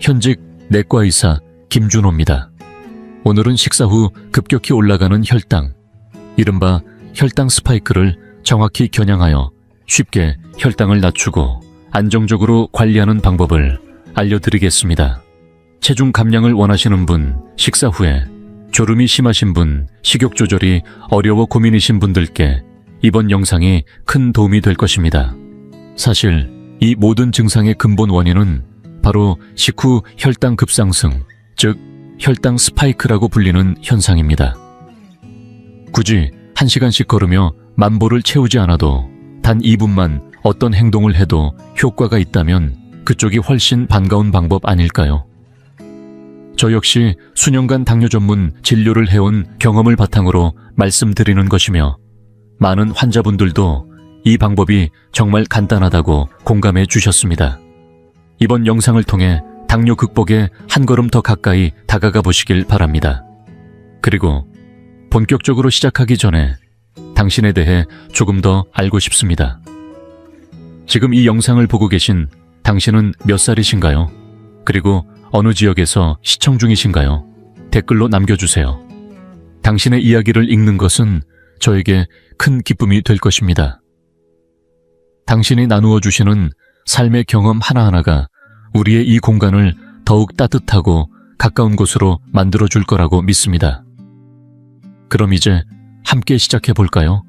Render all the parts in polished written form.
현직 내과의사 김준호입니다. 오늘은 식사 후 급격히 올라가는 혈당, 이른바 혈당 스파이크를 정확히 겨냥하여 쉽게 혈당을 낮추고 안정적으로 관리하는 방법을 알려드리겠습니다. 체중 감량을 원하시는 분, 식사 후에 졸음이 심하신 분, 식욕 조절이 어려워 고민이신 분들께 이번 영상이 큰 도움이 될 것입니다. 사실 이 모든 증상의 근본 원인은 바로 식후 혈당 급상승, 즉 혈당 스파이크라고 불리는 현상입니다. 굳이 1시간씩 걸으며 만보를 채우지 않아도 단 2분만 어떤 행동을 해도 효과가 있다면 그쪽이 훨씬 반가운 방법 아닐까요? 저 역시 수년간 당뇨 전문 진료를 해온 경험을 바탕으로 말씀드리는 것이며 많은 환자분들도 이 방법이 정말 간단하다고 공감해 주셨습니다. 이번 영상을 통해 당뇨 극복에 한 걸음 더 가까이 다가가 보시길 바랍니다. 그리고 본격적으로 시작하기 전에 당신에 대해 조금 더 알고 싶습니다. 지금 이 영상을 보고 계신 당신은 몇 살이신가요? 그리고 어느 지역에서 시청 중이신가요? 댓글로 남겨주세요. 당신의 이야기를 읽는 것은 저에게 큰 기쁨이 될 것입니다. 당신이 나누어 주시는 삶의 경험 하나하나가 우리의 이 공간을 더욱 따뜻하고 가까운 곳으로 만들어 줄 거라고 믿습니다. 그럼 이제 함께 시작해 볼까요?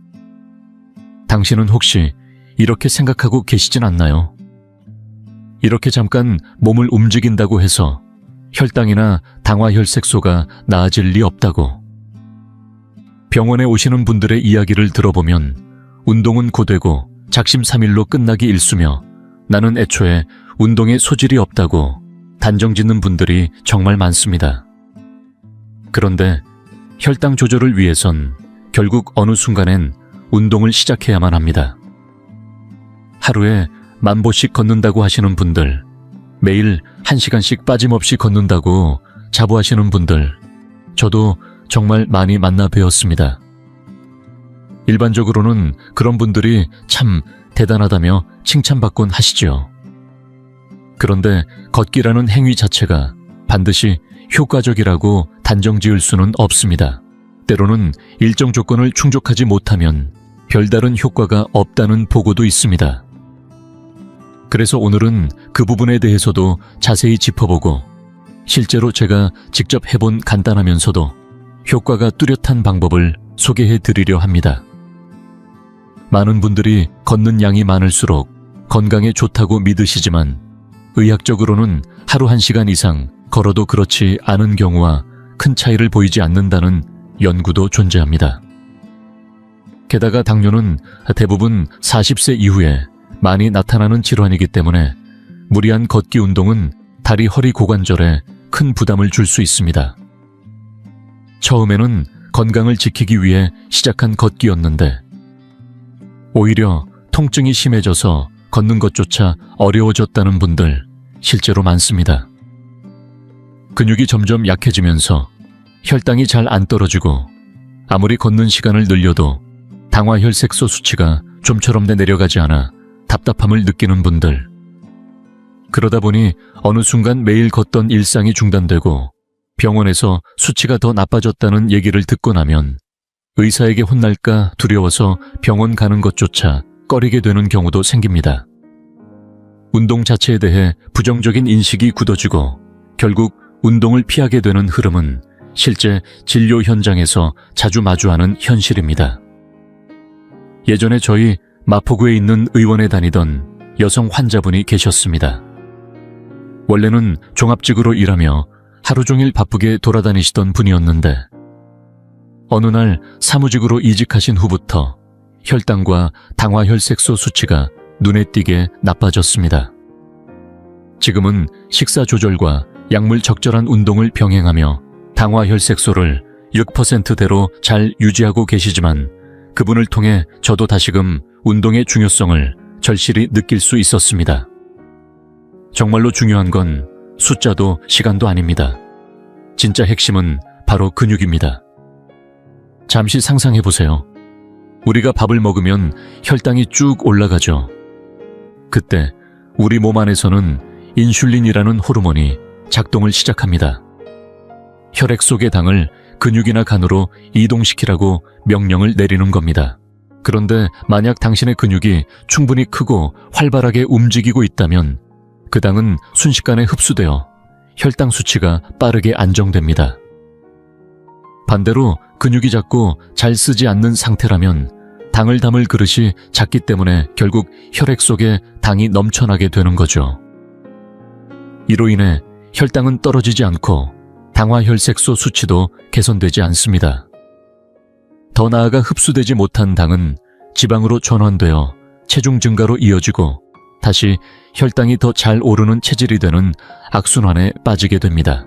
당신은 혹시 이렇게 생각하고 계시진 않나요? 이렇게 잠깐 몸을 움직인다고 해서 혈당이나 당화혈색소가 나아질 리 없다고. 병원에 오시는 분들의 이야기를 들어보면 운동은 고되고 작심삼일로 끝나기 일쑤며 나는 애초에 운동에 소질이 없다고 단정짓는 분들이 정말 많습니다. 그런데 혈당 조절을 위해선 결국 어느 순간엔 운동을 시작해야만 합니다. 하루에 10,000보씩 걷는다고 하시는 분들, 매일 1시간씩 빠짐없이 걷는다고 자부하시는 분들, 저도 정말 많이 만나 뵈었습니다. 일반적으로는 그런 분들이 참 대단하다며 칭찬받곤 하시죠. 그런데 걷기라는 행위 자체가 반드시 효과적이라고 단정 지을 수는 없습니다. 때로는 일정 조건을 충족하지 못하면 별다른 효과가 없다는 보고도 있습니다. 그래서 오늘은 그 부분에 대해서도 자세히 짚어보고 실제로 제가 직접 해본 간단하면서도 효과가 뚜렷한 방법을 소개해 드리려 합니다. 많은 분들이 걷는 양이 많을수록 건강에 좋다고 믿으시지만 의학적으로는 하루 1시간 이상 걸어도 그렇지 않은 경우와 큰 차이를 보이지 않는다는 연구도 존재합니다. 게다가 당뇨는 대부분 40세 이후에 많이 나타나는 질환이기 때문에 무리한 걷기 운동은 다리, 허리, 고관절에 큰 부담을 줄 수 있습니다. 처음에는 건강을 지키기 위해 시작한 걷기였는데 오히려 통증이 심해져서 걷는 것조차 어려워졌다는 분들 실제로 많습니다. 근육이 점점 약해지면서 혈당이 잘 안 떨어지고 아무리 걷는 시간을 늘려도 당화혈색소 수치가 좀처럼 내려가지 않아 답답함을 느끼는 분들. 그러다 보니 어느 순간 매일 걷던 일상이 중단되고 병원에서 수치가 더 나빠졌다는 얘기를 듣고 나면 의사에게 혼날까 두려워서 병원 가는 것조차 꺼리게 되는 경우도 생깁니다. 운동 자체에 대해 부정적인 인식이 굳어지고 결국 운동을 피하게 되는 흐름은 실제 진료 현장에서 자주 마주하는 현실입니다. 예전에 저희 마포구에 있는 의원에 다니던 여성 환자분이 계셨습니다. 원래는 종합직으로 일하며 하루 종일 바쁘게 돌아다니시던 분이었는데 어느 날 사무직으로 이직하신 후부터 혈당과 당화혈색소 수치가 눈에 띄게 나빠졌습니다. 지금은 식사 조절과 약물 적절한 운동을 병행하며 당화혈색소를 6%대로 잘 유지하고 계시지만 그분을 통해 저도 다시금 운동의 중요성을 절실히 느낄 수 있었습니다. 정말로 중요한 건 숫자도 시간도 아닙니다. 진짜 핵심은 바로 근육입니다. 잠시 상상해보세요. 우리가 밥을 먹으면 혈당이 쭉 올라가죠. 그때 우리 몸 안에서는 인슐린이라는 호르몬이 작동을 시작합니다. 혈액 속의 당을 근육이나 간으로 이동시키라고 명령을 내리는 겁니다. 그런데 만약 당신의 근육이 충분히 크고 활발하게 움직이고 있다면 그 당은 순식간에 흡수되어 혈당 수치가 빠르게 안정됩니다. 반대로 근육이 작고 잘 쓰지 않는 상태라면 당을 담을 그릇이 작기 때문에 결국 혈액 속에 당이 넘쳐나게 되는 거죠. 이로 인해 혈당은 떨어지지 않고 당화혈색소 수치도 개선되지 않습니다. 더 나아가 흡수되지 못한 당은 지방으로 전환되어 체중 증가로 이어지고 다시 혈당이 더 잘 오르는 체질이 되는 악순환에 빠지게 됩니다.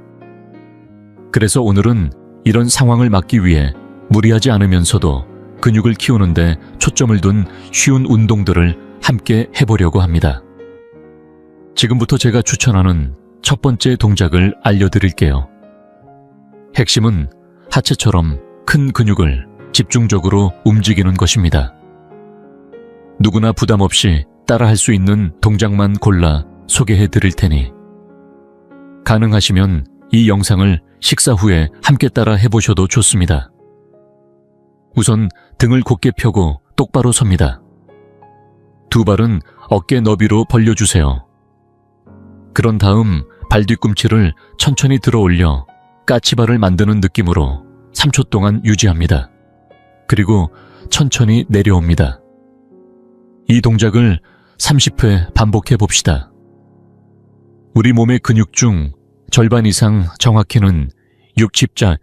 그래서 오늘은 이런 상황을 막기 위해 무리하지 않으면서도 근육을 키우는데 초점을 둔 쉬운 운동들을 함께 해보려고 합니다. 지금부터 제가 추천하는 첫 번째 동작을 알려드릴게요. 핵심은 하체처럼 큰 근육을 집중적으로 움직이는 것입니다. 누구나 부담 없이 따라할 수 있는 동작만 골라 소개해 드릴 테니 가능하시면 이 영상을 식사 후에 함께 따라 해보셔도 좋습니다. 우선 등을 곧게 펴고 똑바로 섭니다. 두 발은 어깨 너비로 벌려주세요. 그런 다음 발 뒤꿈치를 천천히 들어 올려 까치발을 만드는 느낌으로 3초 동안 유지합니다. 그리고 천천히 내려옵니다. 이 동작을 30회 반복해 봅시다. 우리 몸의 근육 중 절반 이상, 정확히는 60자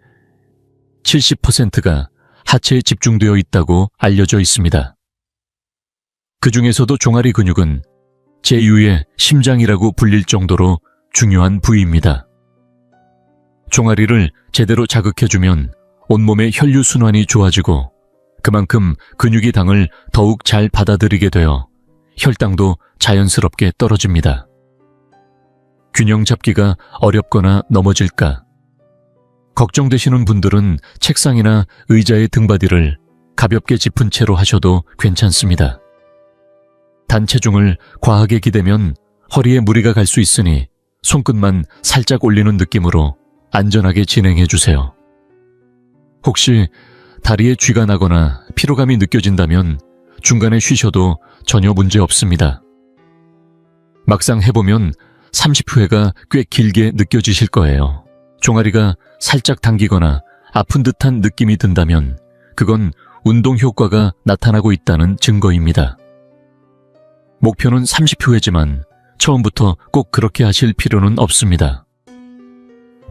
70%가 하체에 집중되어 있다고 알려져 있습니다. 그 중에서도 종아리 근육은 제2의 심장이라고 불릴 정도로 중요한 부위입니다. 종아리를 제대로 자극해주면 온몸의 혈류순환이 좋아지고 그만큼 근육이 당을 더욱 잘 받아들이게 되어 혈당도 자연스럽게 떨어집니다. 균형 잡기가 어렵거나 넘어질까 걱정되시는 분들은 책상이나 의자의 등받이를 가볍게 짚은 채로 하셔도 괜찮습니다. 단체중을 과하게 기대면 허리에 무리가 갈 수 있으니 손끝만 살짝 올리는 느낌으로 안전하게 진행해 주세요. 혹시 다리에 쥐가 나거나 피로감이 느껴진다면 중간에 쉬셔도 전혀 문제 없습니다. 막상 해보면 30회가 꽤 길게 느껴지실 거예요. 종아리가 살짝 당기거나 아픈 듯한 느낌이 든다면 그건 운동 효과가 나타나고 있다는 증거입니다. 목표는 30회지만 처음부터 꼭 그렇게 하실 필요는 없습니다.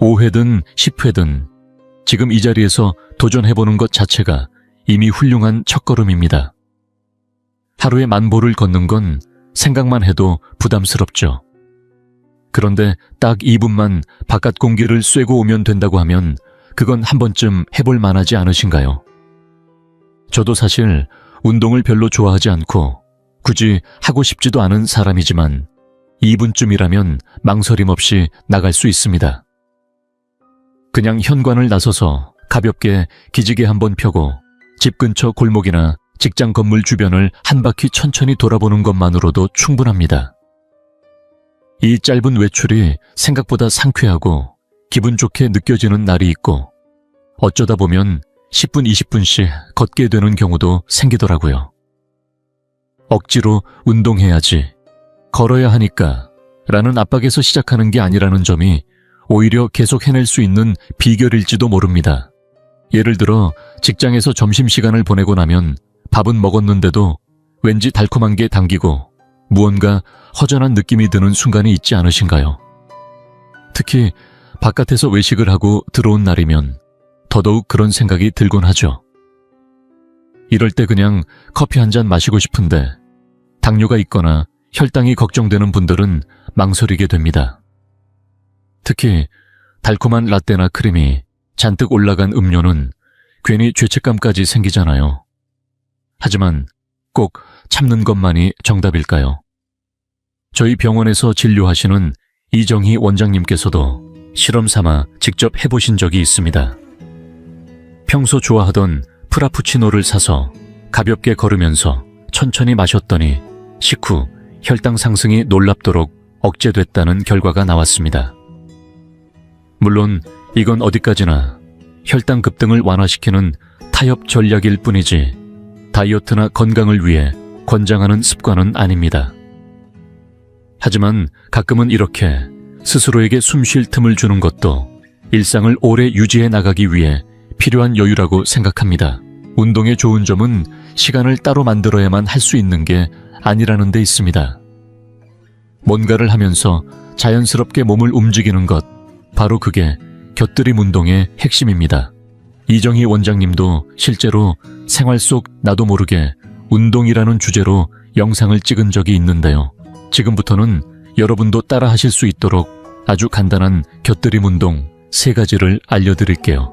5회든 10회든 지금 이 자리에서 도전해보는 것 자체가 이미 훌륭한 첫걸음입니다. 하루에 10,000보를 걷는 건 생각만 해도 부담스럽죠. 그런데 딱 2분만 바깥 공기를 쐬고 오면 된다고 하면 그건 한 번쯤 해볼 만하지 않으신가요? 저도 사실 운동을 별로 좋아하지 않고 굳이 하고 싶지도 않은 사람이지만 2분쯤이라면 망설임 없이 나갈 수 있습니다. 그냥 현관을 나서서 가볍게 기지개 한번 펴고 집 근처 골목이나 직장 건물 주변을 한 바퀴 천천히 돌아보는 것만으로도 충분합니다. 이 짧은 외출이 생각보다 상쾌하고 기분 좋게 느껴지는 날이 있고 어쩌다 보면 10분, 20분씩 걷게 되는 경우도 생기더라고요. 억지로 운동해야지, 걸어야 하니까 라는 압박에서 시작하는 게 아니라는 점이 오히려 계속 해낼 수 있는 비결일지도 모릅니다. 예를 들어 직장에서 점심시간을 보내고 나면 밥은 먹었는데도 왠지 달콤한 게 당기고 무언가 허전한 느낌이 드는 순간이 있지 않으신가요? 특히 바깥에서 외식을 하고 들어온 날이면 더더욱 그런 생각이 들곤 하죠. 이럴 때 그냥 커피 한 잔 마시고 싶은데 당뇨가 있거나 혈당이 걱정되는 분들은 망설이게 됩니다. 특히 달콤한 라떼나 크림이 잔뜩 올라간 음료는 괜히 죄책감까지 생기잖아요. 하지만 꼭 참는 것만이 정답일까요? 저희 병원에서 진료하시는 이정희 원장님께서도 실험 삼아 직접 해보신 적이 있습니다. 평소 좋아하던 프라푸치노를 사서 가볍게 걸으면서 천천히 마셨더니 식후 혈당 상승이 놀랍도록 억제됐다는 결과가 나왔습니다. 물론 이건 어디까지나 혈당 급등을 완화시키는 타협 전략일 뿐이지 다이어트나 건강을 위해 권장하는 습관은 아닙니다. 하지만 가끔은 이렇게 스스로에게 숨 쉴 틈을 주는 것도 일상을 오래 유지해 나가기 위해 필요한 여유라고 생각합니다. 운동의 좋은 점은 시간을 따로 만들어야만 할 수 있는 게 아니라는 데 있습니다. 뭔가를 하면서 자연스럽게 몸을 움직이는 것, 바로 그게 곁들임 운동의 핵심입니다. 이정희 원장님도 실제로 생활 속 나도 모르게 운동이라는 주제로 영상을 찍은 적이 있는데요. 지금부터는 여러분도 따라 하실 수 있도록 아주 간단한 곁들임 운동 3가지를 알려드릴게요.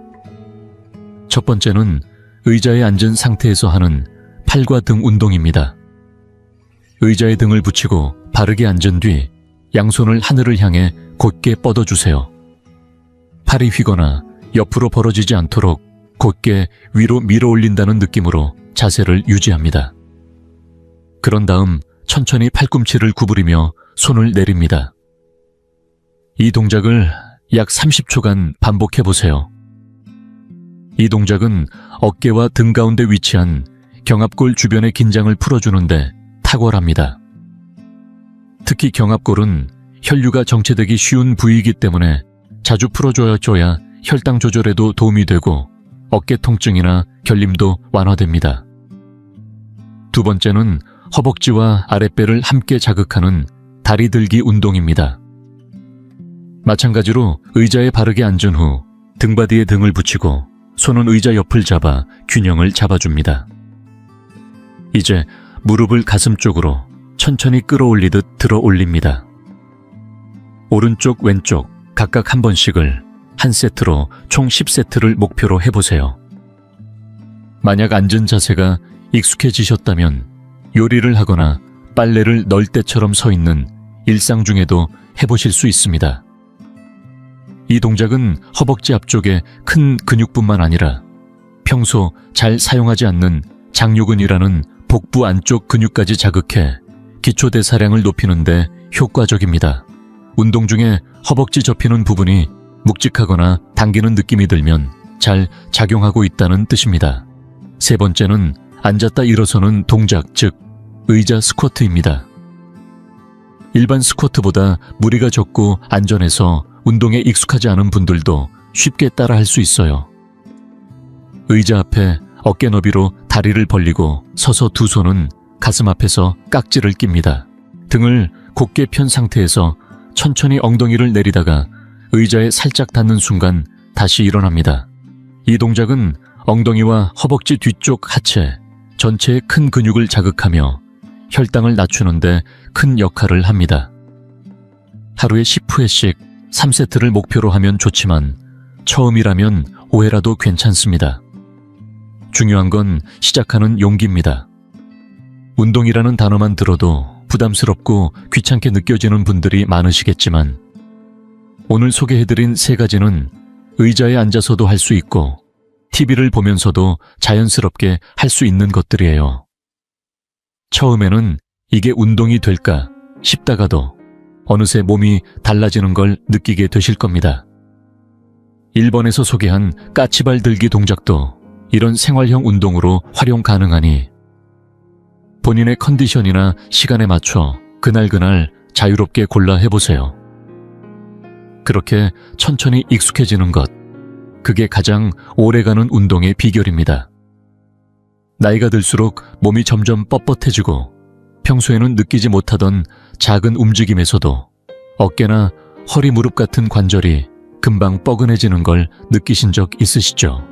첫 번째는 의자에 앉은 상태에서 하는 팔과 등 운동입니다. 의자에 등을 붙이고 바르게 앉은 뒤 양손을 하늘을 향해 곧게 뻗어주세요. 팔이 휘거나 옆으로 벌어지지 않도록 곧게 위로 밀어 올린다는 느낌으로 자세를 유지합니다. 그런 다음 천천히 팔꿈치를 구부리며 손을 내립니다. 이 동작을 약 30초간 반복해보세요. 이 동작은 어깨와 등 가운데 위치한 경합골 주변의 긴장을 풀어주는데 탁월합니다. 특히 경합골은 혈류가 정체되기 쉬운 부위이기 때문에 자주 풀어줘야 혈당 조절에도 도움이 되고 어깨 통증이나 결림도 완화됩니다. 두 번째는 허벅지와 아랫배를 함께 자극하는 다리 들기 운동입니다. 마찬가지로 의자에 바르게 앉은 후 등바디에 등을 붙이고 손은 의자 옆을 잡아 균형을 잡아줍니다. 이제 무릎을 가슴 쪽으로 천천히 끌어올리듯 들어 올립니다. 오른쪽, 왼쪽 각각 한 번씩을 한 세트로 총 10세트를 목표로 해보세요. 만약 앉은 자세가 익숙해지셨다면 요리를 하거나 빨래를 널 때처럼 서 있는 일상 중에도 해보실 수 있습니다. 이 동작은 허벅지 앞쪽의 큰 근육뿐만 아니라 평소 잘 사용하지 않는 장요근이라는 복부 안쪽 근육까지 자극해 기초대사량을 높이는 데 효과적입니다. 운동 중에 허벅지 접히는 부분이 묵직하거나 당기는 느낌이 들면 잘 작용하고 있다는 뜻입니다. 세 번째는 앉았다 일어서는 동작, 즉 의자 스쿼트입니다. 일반 스쿼트보다 무리가 적고 안전해서 운동에 익숙하지 않은 분들도 쉽게 따라 할 수 있어요. 의자 앞에 어깨 너비로 다리를 벌리고 서서 두 손은 가슴 앞에서 깍지를 낍니다. 등을 곧게 편 상태에서 천천히 엉덩이를 내리다가 의자에 살짝 닿는 순간 다시 일어납니다. 이 동작은 엉덩이와 허벅지 뒤쪽 하체 전체의 큰 근육을 자극하며 혈당을 낮추는데 큰 역할을 합니다. 하루에 10회씩 3세트를 목표로 하면 좋지만 처음이라면 5회라도 괜찮습니다. 중요한 건 시작하는 용기입니다. 운동이라는 단어만 들어도 부담스럽고 귀찮게 느껴지는 분들이 많으시겠지만 오늘 소개해드린 3가지는 의자에 앉아서도 할 수 있고 TV를 보면서도 자연스럽게 할 수 있는 것들이에요. 처음에는 이게 운동이 될까 싶다가도 어느새 몸이 달라지는 걸 느끼게 되실 겁니다. 1번에서 소개한 까치발 들기 동작도 이런 생활형 운동으로 활용 가능하니 본인의 컨디션이나 시간에 맞춰 그날그날 자유롭게 골라 해보세요. 그렇게 천천히 익숙해지는 것, 그게 가장 오래가는 운동의 비결입니다. 나이가 들수록 몸이 점점 뻣뻣해지고 평소에는 느끼지 못하던 작은 움직임에서도 어깨나 허리, 무릎 같은 관절이 금방 뻐근해지는 걸 느끼신 적 있으시죠?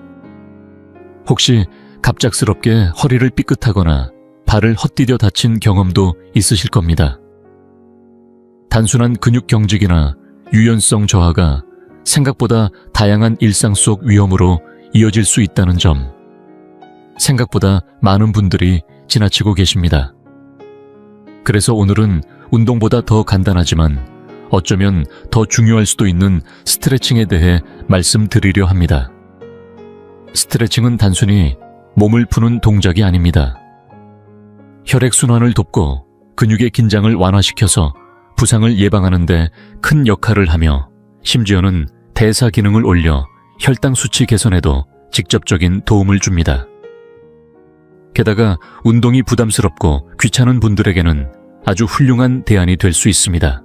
혹시 갑작스럽게 허리를 삐끗하거나 발을 헛디뎌 다친 경험도 있으실 겁니다. 단순한 근육 경직이나 유연성 저하가 생각보다 다양한 일상 속 위험으로 이어질 수 있다는 점, 생각보다 많은 분들이 지나치고 계십니다. 그래서 오늘은 운동보다 더 간단하지만 어쩌면 더 중요할 수도 있는 스트레칭에 대해 말씀드리려 합니다. 스트레칭은 단순히 몸을 푸는 동작이 아닙니다. 혈액순환을 돕고 근육의 긴장을 완화시켜서 부상을 예방하는 데 큰 역할을 하며 심지어는 대사 기능을 올려 혈당 수치 개선에도 직접적인 도움을 줍니다. 게다가 운동이 부담스럽고 귀찮은 분들에게는 아주 훌륭한 대안이 될 수 있습니다.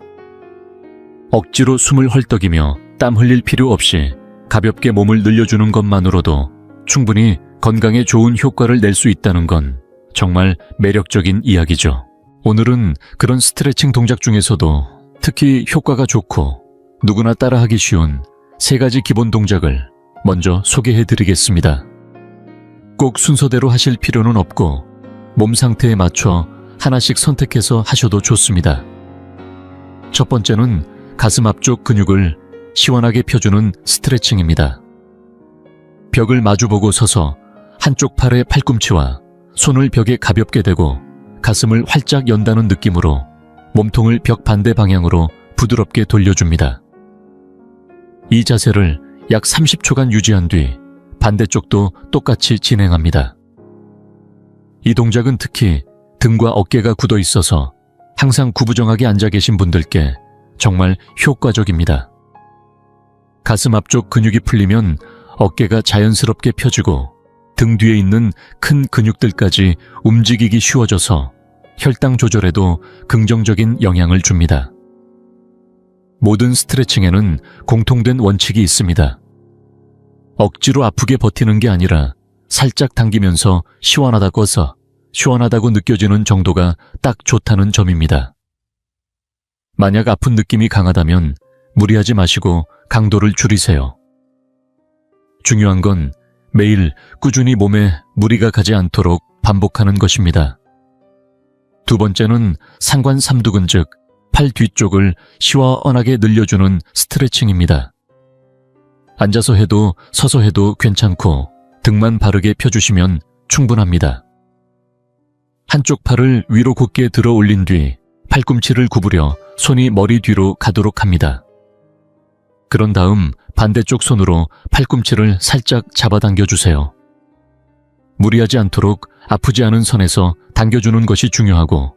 억지로 숨을 헐떡이며 땀 흘릴 필요 없이 가볍게 몸을 늘려주는 것만으로도 충분히 건강에 좋은 효과를 낼 수 있다는 건 정말 매력적인 이야기죠. 오늘은 그런 스트레칭 동작 중에서도 특히 효과가 좋고 누구나 따라하기 쉬운 3가지 기본 동작을 먼저 소개해드리겠습니다. 꼭 순서대로 하실 필요는 없고 몸 상태에 맞춰 하나씩 선택해서 하셔도 좋습니다. 첫 번째는 가슴 앞쪽 근육을 시원하게 펴주는 스트레칭입니다. 벽을 마주보고 서서 한쪽 팔의 팔꿈치와 손을 벽에 가볍게 대고 가슴을 활짝 연다는 느낌으로 몸통을 벽 반대 방향으로 부드럽게 돌려줍니다. 이 자세를 약 30초간 유지한 뒤 반대쪽도 똑같이 진행합니다. 이 동작은 특히 등과 어깨가 굳어 있어서 항상 구부정하게 앉아 계신 분들께 정말 효과적입니다. 가슴 앞쪽 근육이 풀리면 어깨가 자연스럽게 펴지고 등 뒤에 있는 큰 근육들까지 움직이기 쉬워져서 혈당 조절에도 긍정적인 영향을 줍니다. 모든 스트레칭에는 공통된 원칙이 있습니다. 억지로 아프게 버티는 게 아니라 살짝 당기면서 시원하다고 느껴지는 정도가 딱 좋다는 점입니다. 만약 아픈 느낌이 강하다면 무리하지 마시고 강도를 줄이세요. 중요한 건 매일 꾸준히 몸에 무리가 가지 않도록 반복하는 것입니다. 두 번째는 상관 삼두근 즉 팔 뒤쪽을 시원하게 늘려주는 스트레칭입니다. 앉아서 해도 서서 해도 괜찮고 등만 바르게 펴주시면 충분합니다. 한쪽 팔을 위로 곧게 들어 올린 뒤 팔꿈치를 구부려 손이 머리 뒤로 가도록 합니다. 그런 다음 반대쪽 손으로 팔꿈치를 살짝 잡아당겨 주세요. 무리하지 않도록 아프지 않은 선에서 당겨주는 것이 중요하고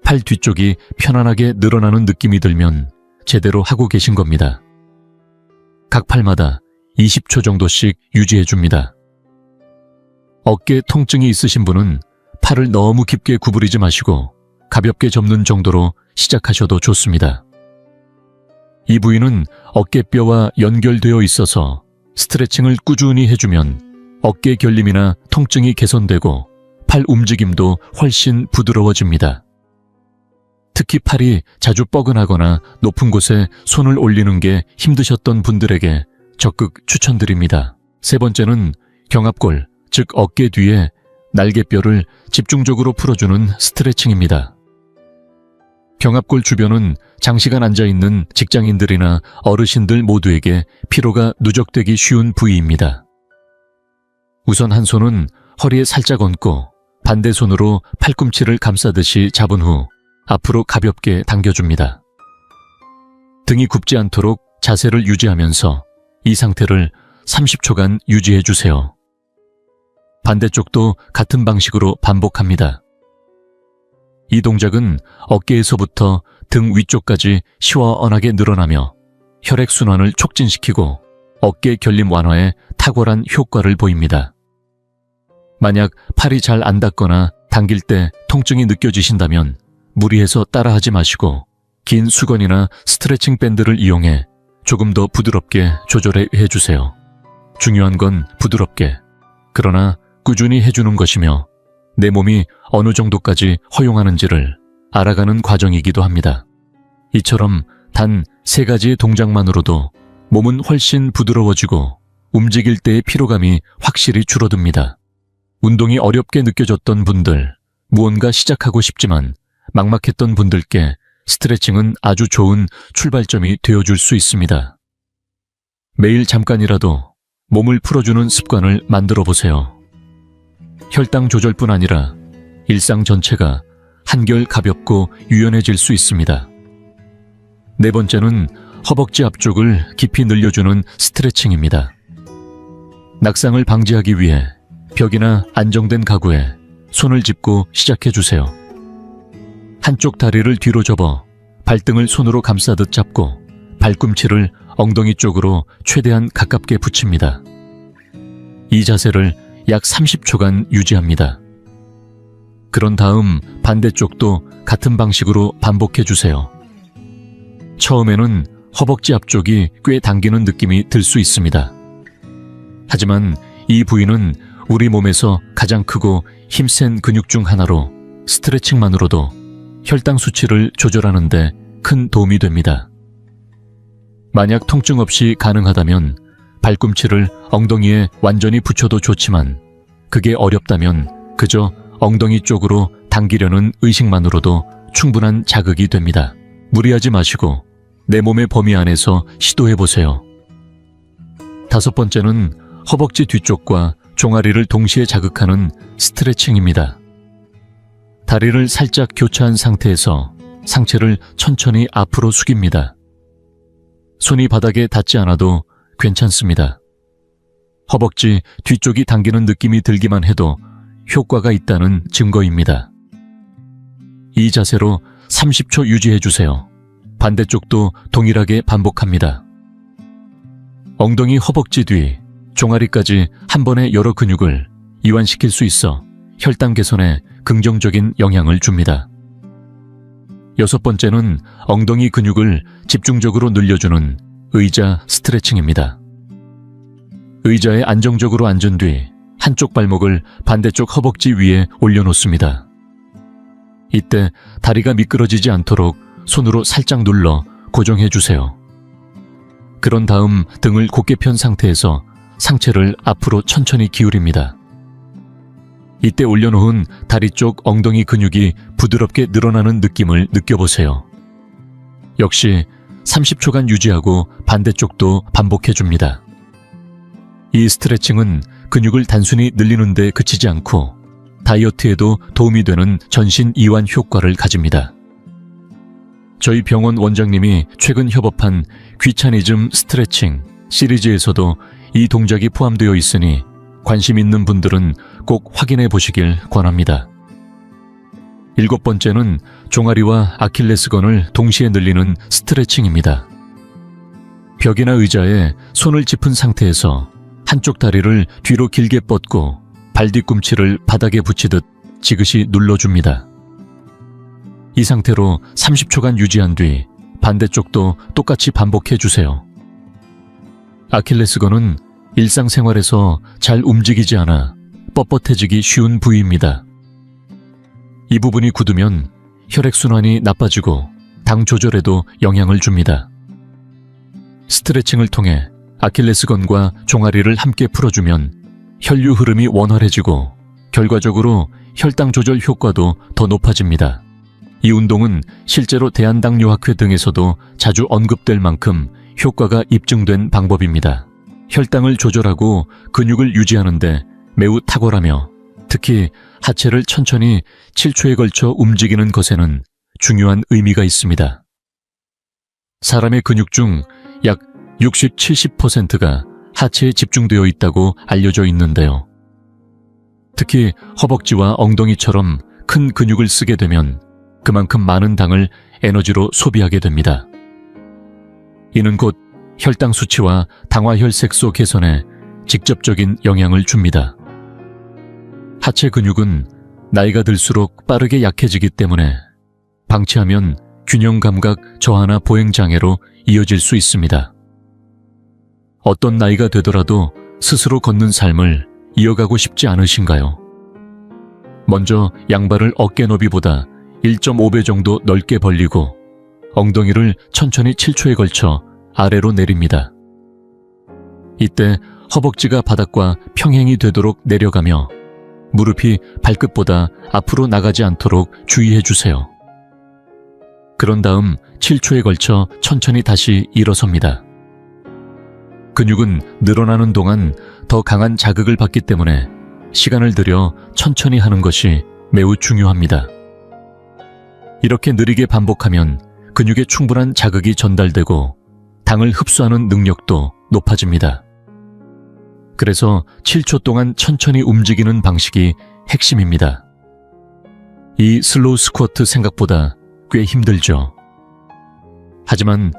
팔 뒤쪽이 편안하게 늘어나는 느낌이 들면 제대로 하고 계신 겁니다. 각 팔마다 20초 정도씩 유지해 줍니다. 어깨 통증이 있으신 분은 팔을 너무 깊게 구부리지 마시고 가볍게 접는 정도로 시작하셔도 좋습니다. 이 부위는 어깨뼈와 연결되어 있어서 스트레칭을 꾸준히 해주면 어깨 결림이나 통증이 개선되고 팔 움직임도 훨씬 부드러워집니다. 특히 팔이 자주 뻐근하거나 높은 곳에 손을 올리는 게 힘드셨던 분들에게 적극 추천드립니다. 세 번째는 경합골, 즉 어깨 뒤에 날개뼈를 집중적으로 풀어주는 스트레칭입니다. 경합골 주변은 장시간 앉아있는 직장인들이나 어르신들 모두에게 피로가 누적되기 쉬운 부위입니다. 우선 한 손은 허리에 살짝 얹고 반대 손으로 팔꿈치를 감싸듯이 잡은 후 앞으로 가볍게 당겨줍니다. 등이 굽지 않도록 자세를 유지하면서 이 상태를 30초간 유지해주세요. 반대쪽도 같은 방식으로 반복합니다. 이 동작은 어깨에서부터 등 위쪽까지 시원하게 늘어나며 혈액순환을 촉진시키고 어깨 결림 완화에 탁월한 효과를 보입니다. 만약 팔이 잘 안 닿거나 당길 때 통증이 느껴지신다면 무리해서 따라하지 마시고 긴 수건이나 스트레칭 밴드를 이용해 조금 더 부드럽게 조절해 해주세요. 중요한 건 부드럽게, 그러나 꾸준히 해주는 것이며 내 몸이 어느 정도까지 허용하는지를 알아가는 과정이기도 합니다. 이처럼 단 3가지의 동작만으로도 몸은 훨씬 부드러워지고 움직일 때의 피로감이 확실히 줄어듭니다. 운동이 어렵게 느껴졌던 분들, 무언가 시작하고 싶지만 막막했던 분들께 스트레칭은 아주 좋은 출발점이 되어줄 수 있습니다. 매일 잠깐이라도 몸을 풀어주는 습관을 만들어 보세요. 혈당 조절뿐 아니라 일상 전체가 한결 가볍고 유연해질 수 있습니다. 네 번째는 허벅지 앞쪽을 깊이 늘려주는 스트레칭입니다. 낙상을 방지하기 위해 벽이나 안정된 가구에 손을 짚고 시작해주세요. 한쪽 다리를 뒤로 접어 발등을 손으로 감싸듯 잡고 발꿈치를 엉덩이 쪽으로 최대한 가깝게 붙입니다. 이 자세를 약 30초간 유지합니다. 그런 다음 반대쪽도 같은 방식으로 반복해 주세요. 처음에는 허벅지 앞쪽이 꽤 당기는 느낌이 들 수 있습니다. 하지만 이 부위는 우리 몸에서 가장 크고 힘센 근육 중 하나로 스트레칭만으로도 혈당 수치를 조절하는 데 큰 도움이 됩니다. 만약 통증 없이 가능하다면 발꿈치를 엉덩이에 완전히 붙여도 좋지만 그게 어렵다면 그저 엉덩이 쪽으로 당기려는 의식만으로도 충분한 자극이 됩니다. 무리하지 마시고 내 몸의 범위 안에서 시도해보세요. 5번째는 허벅지 뒤쪽과 종아리를 동시에 자극하는 스트레칭입니다. 다리를 살짝 교차한 상태에서 상체를 천천히 앞으로 숙입니다. 손이 바닥에 닿지 않아도 괜찮습니다. 허벅지 뒤쪽이 당기는 느낌이 들기만 해도 효과가 있다는 증거입니다. 이 자세로 30초 유지해주세요. 반대쪽도 동일하게 반복합니다. 엉덩이, 허벅지 뒤, 종아리까지 한 번에 여러 근육을 이완시킬 수 있어 혈당 개선에 긍정적인 영향을 줍니다. 6번째는 엉덩이 근육을 집중적으로 늘려주는 의자 스트레칭입니다. 의자에 안정적으로 앉은 뒤 한쪽 발목을 반대쪽 허벅지 위에 올려놓습니다. 이때 다리가 미끄러지지 않도록 손으로 살짝 눌러 고정해주세요. 그런 다음 등을 곧게 편 상태에서 상체를 앞으로 천천히 기울입니다. 이때 올려놓은 다리 쪽 엉덩이 근육이 부드럽게 늘어나는 느낌을 느껴보세요. 역시 30초간 유지하고 반대쪽도 반복해줍니다. 이 스트레칭은 근육을 단순히 늘리는 데 그치지 않고 다이어트에도 도움이 되는 전신 이완 효과를 가집니다. 저희 병원 원장님이 최근 협업한 귀차니즘 스트레칭 시리즈에서도 이 동작이 포함되어 있으니 관심 있는 분들은 꼭 확인해 보시길 권합니다. 7번째는 종아리와 아킬레스건을 동시에 늘리는 스트레칭입니다. 벽이나 의자에 손을 짚은 상태에서 한쪽 다리를 뒤로 길게 뻗고 발 뒤꿈치를 바닥에 붙이듯 지그시 눌러줍니다. 이 상태로 30초간 유지한 뒤 반대쪽도 똑같이 반복해 주세요. 아킬레스건은 일상생활에서 잘 움직이지 않아 뻣뻣해지기 쉬운 부위입니다. 이 부분이 굳으면 혈액순환이 나빠지고 당 조절에도 영향을 줍니다. 스트레칭을 통해 아킬레스건과 종아리를 함께 풀어주면 혈류 흐름이 원활해지고 결과적으로 혈당 조절 효과도 더 높아집니다. 이 운동은 실제로 대한당뇨학회 등에서도 자주 언급될 만큼 효과가 입증된 방법입니다. 혈당을 조절하고 근육을 유지하는데 매우 탁월하며 특히 하체를 천천히 7초에 걸쳐 움직이는 것에는 중요한 의미가 있습니다. 사람의 근육 중 약 60-70%가 하체에 집중되어 있다고 알려져 있는데요. 특히 허벅지와 엉덩이처럼 큰 근육을 쓰게 되면 그만큼 많은 당을 에너지로 소비하게 됩니다. 이는 곧 혈당 수치와 당화혈색소 개선에 직접적인 영향을 줍니다. 하체 근육은 나이가 들수록 빠르게 약해지기 때문에 방치하면 균형 감각 저하나 보행 장애로 이어질 수 있습니다. 어떤 나이가 되더라도 스스로 걷는 삶을 이어가고 싶지 않으신가요? 먼저 양발을 어깨 너비보다 1.5배 정도 넓게 벌리고 엉덩이를 천천히 7초에 걸쳐 아래로 내립니다. 이때 허벅지가 바닥과 평행이 되도록 내려가며 무릎이 발끝보다 앞으로 나가지 않도록 주의해 주세요. 그런 다음 7초에 걸쳐 천천히 다시 일어섭니다. 근육은 늘어나는 동안 더 강한 자극을 받기 때문에 시간을 들여 천천히 하는 것이 매우 중요합니다. 이렇게 느리게 반복하면 근육에 충분한 자극이 전달되고 당을 흡수하는 능력도 높아집니다. 그래서 7초 동안 천천히 움직이는 방식이 핵심입니다. 이 슬로우 스쿼트 생각보다 꽤 힘들죠. 하지만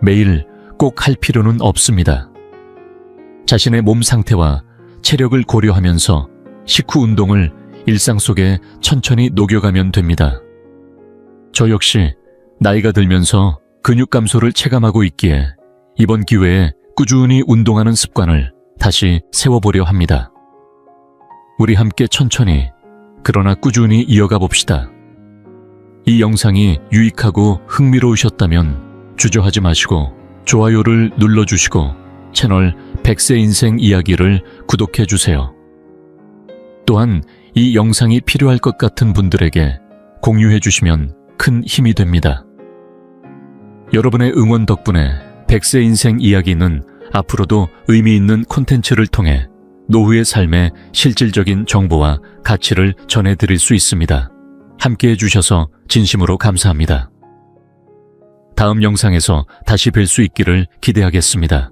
매일 꼭 할 필요는 없습니다. 자신의 몸 상태와 체력을 고려하면서 식후 운동을 일상 속에 천천히 녹여가면 됩니다. 저 역시 나이가 들면서 근육 감소를 체감하고 있기에 이번 기회에 꾸준히 운동하는 습관을 다시 세워보려 합니다. 우리 함께 천천히 그러나 꾸준히 이어가 봅시다. 이 영상이 유익하고 흥미로우셨다면 주저하지 마시고 좋아요를 눌러주시고 채널 100세 인생 이야기를 구독해주세요. 또한 이 영상이 필요할 것 같은 분들에게 공유해주시면 큰 힘이 됩니다. 여러분의 응원 덕분에 100세 인생 이야기는 앞으로도 의미 있는 콘텐츠를 통해 노후의 삶의 실질적인 정보와 가치를 전해드릴 수 있습니다. 함께해 주셔서 진심으로 감사합니다. 다음 영상에서 다시 뵐 수 있기를 기대하겠습니다.